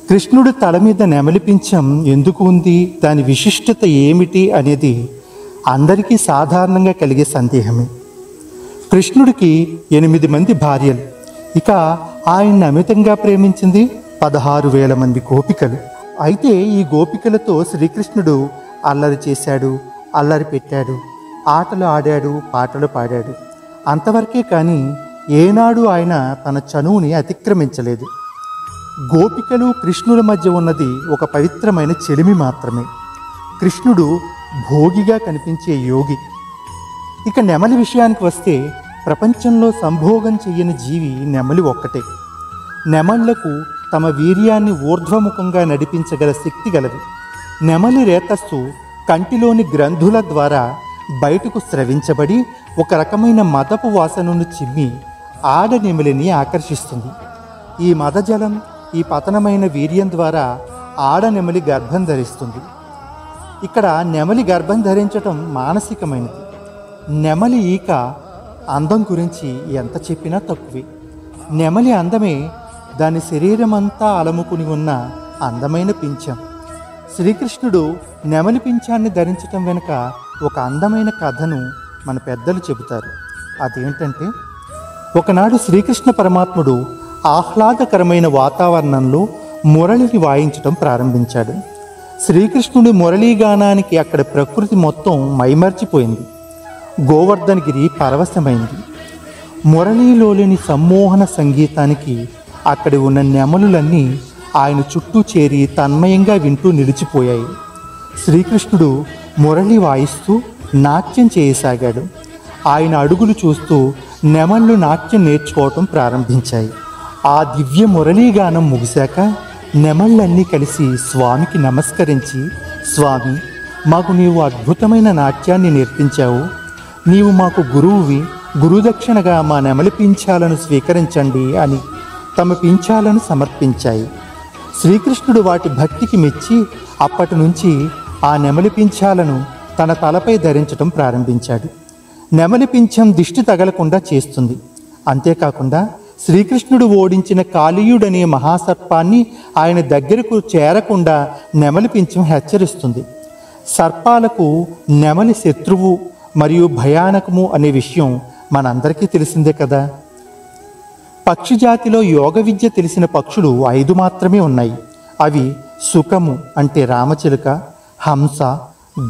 కృష్ణుడి తల మీద నెమలి పింఛం ఎందుకు ఉంది, దాని విశిష్టత ఏమిటి అనేది అందరికీ సాధారణంగా కలిగే సందేహమే. కృష్ణుడికి 8 మంది భార్యలు, ఇక ఆయన్ని అమితంగా ప్రేమించింది 16,000 మంది గోపికలు. అయితే ఈ గోపికలతో శ్రీకృష్ణుడు అల్లరి చేశాడు, అల్లరి పెట్టాడు, ఆటలు ఆడాడు, పాటలు పాడాడు. అంతవరకే కానీ ఏనాడు ఆయన తన చనువుని అతిక్రమించలేదు. గోపికలు కృష్ణుల మధ్య ఉన్నది ఒక పవిత్రమైన చెలిమి మాత్రమే. కృష్ణుడు భోగిగా కనిపించే యోగి. ఇక నెమలి విషయానికి వస్తే ప్రపంచంలో సంభోగం చెయ్యని జీవి నెమలి ఒక్కటే. నెమళ్లకు తమ వీర్యాన్ని ఊర్ధ్వముఖంగా నడిపించగల శక్తి గలది. నెమలి రేతస్సు కంటిలోని గ్రంథుల ద్వారా బయటకు స్రవించబడి ఒక రకమైన మదపు వాసనను చిమ్మి ఆడ నెమలిని ఆకర్షిస్తుంది. ఈ మదజలం, ఈ పతనమైన వీర్యం ద్వారా ఆడ నెమలి గర్భం ధరిస్తుంది. ఇక్కడ నెమలి గర్భం ధరించటం మానసికమైనది. నెమలి ఈక అందం గురించి ఎంత చెప్పినా తక్కువే. నెమలి అందమే దాని శరీరమంతా అలముకుని ఉన్న అందమైన పింఛం. శ్రీకృష్ణుడు నెమలి పింఛాన్ని ధరించటం వెనుక ఒక అందమైన కథను మన పెద్దలు చెబుతారు. అదేంటంటే, ఒకనాడు శ్రీకృష్ణ పరమాత్ముడు ఆహ్లాదకరమైన వాతావరణంలో మురళిని వాయించటం ప్రారంభించాడు. శ్రీకృష్ణుడి మురళీగానానికి అక్కడ ప్రకృతి మొత్తం మైమర్చిపోయింది. గోవర్ధనగిరి పరవశమైంది. మురళీలోని సమ్మోహన సంగీతానికి అక్కడి ఉన్న నెమలులన్నీ ఆయన చుట్టూ చేరి తన్మయంగా వింటూ నిలిచిపోయాయి. శ్రీకృష్ణుడు మురళి వాయిస్తూ నాట్యం చేయసాగాడు. ఆయన అడుగులు చూస్తూ నెమళ్ళు నాట్యం నేర్చుకోవటం ప్రారంభించాయి. ఆ దివ్య మురళీగానం ముగిశాక నెమళ్ళన్నీ కలిసి స్వామికి నమస్కరించి, స్వామి, మాకు నీవు అద్భుతమైన నాట్యాన్ని నేర్పించావు. నీవు మాకు గురువువి. గురుదక్షిణగా మా నెమలి పింఛాలను స్వీకరించండి అని తమ పింఛాలను సమర్పించాయి. శ్రీకృష్ణుడు వాటి భక్తికి మెచ్చి అప్పటి నుంచి ఆ నెమలి పింఛాలను తన తలపై ధరించడం ప్రారంభించాడు. నెమలి పింఛం దిష్టి తగలకుండా చేస్తుంది. అంతేకాకుండా శ్రీకృష్ణుడు ఓడించిన కాళీయుడనే మహాసర్పాన్ని ఆయన దగ్గరకు చేరకుండా నెమలి పింఛం హెచ్చరిస్తుంది. సర్పాలకు నెమలి శత్రువు మరియు భయానకము అనే విషయం మనందరికీ తెలిసిందే కదా. పక్షి జాతిలో యోగ విద్య తెలిసిన పక్షులు 5 మాత్రమే ఉన్నాయి. అవి సుఖము అంటే రామచిలుక, హంస,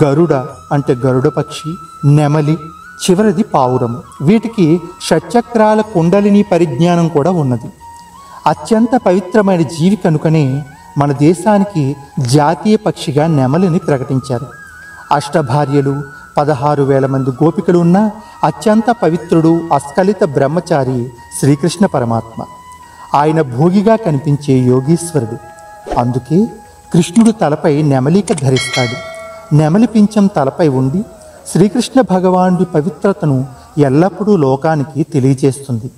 గరుడ అంటే గరుడ పక్షి, నెమలి, చివరిది పావురము. వీటికి షట్చక్రాల కుండలిని పరిజ్ఞానం కూడా ఉన్నది. అత్యంత పవిత్రమైన జీవి కనుకనే మన దేశానికి జాతీయ పక్షిగా నెమలిని ప్రకటించారు. అష్టభార్యలు, 16,000 మంది గోపికలు ఉన్న అత్యంత పవిత్రుడు, అస్ఖలిత బ్రహ్మచారి శ్రీకృష్ణ పరమాత్మ. ఆయన భోగిగా కనిపించే యోగీశ్వరుడు. అందుకే కృష్ణుడు తలపై నెమలిక ధరిస్తాడు. నెమలి పింఛం తలపై ఉండి శ్రీకృష్ణ భగవానుడి పవిత్రతను ఎల్లప్పుడూ లోకానికి తెలియజేస్తుంది.